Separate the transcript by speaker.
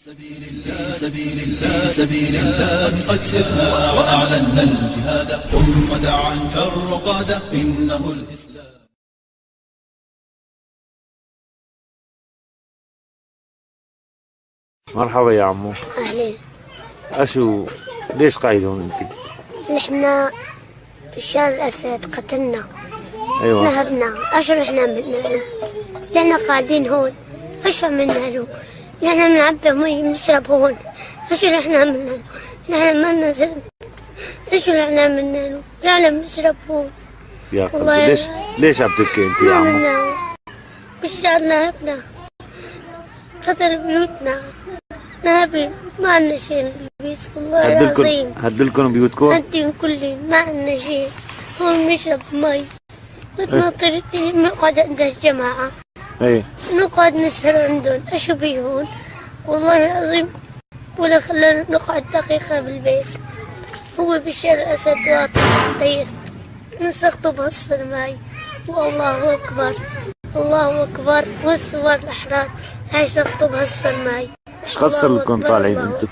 Speaker 1: سبيل الله قد سرنا وأعلنا الجهاد قم ودع عنك الرقاد إنه الإسلام.
Speaker 2: مرحبا يا عمو.
Speaker 3: أهلين.
Speaker 2: ليش قاعد هون انت؟
Speaker 3: نحن بشار الأسد قتلنا.
Speaker 2: ايوه
Speaker 3: نهبنا. ايش نحن عملنا له؟ نحن قاعدين هون. ايش عملنا له؟ نحن بنعبي مي بنشرب هون. ايش نحن عملنا له؟ نحن ما لنا ذنب. ايش نحن عملنا له؟ نحن بنشرب هون.
Speaker 2: يا قلبي ليش عم تبكي انت يا عمو؟
Speaker 3: بشار نهبنا. قتل بيوتنا. نهبين ما عندنا شيء نلبس والله العظيم.
Speaker 2: هدلكم بيوتكم؟
Speaker 3: هدين كلي ما عندنا شيء. هون بنشرب مي. نطلع نقعد عند الجماعة.
Speaker 2: ايه
Speaker 3: نقعد نسهر عندهم. اشو بيهون والله العظيم ولا خلانا نقعد دقيقة بالبيت. هو بشار الأسد واطي طير نسقطه بهالصر ماي. والله أكبر الله أكبر والثوار الأحرار هاي سقطوا بهالصر ماي.
Speaker 2: ايش خسر لكم طالعين انتم؟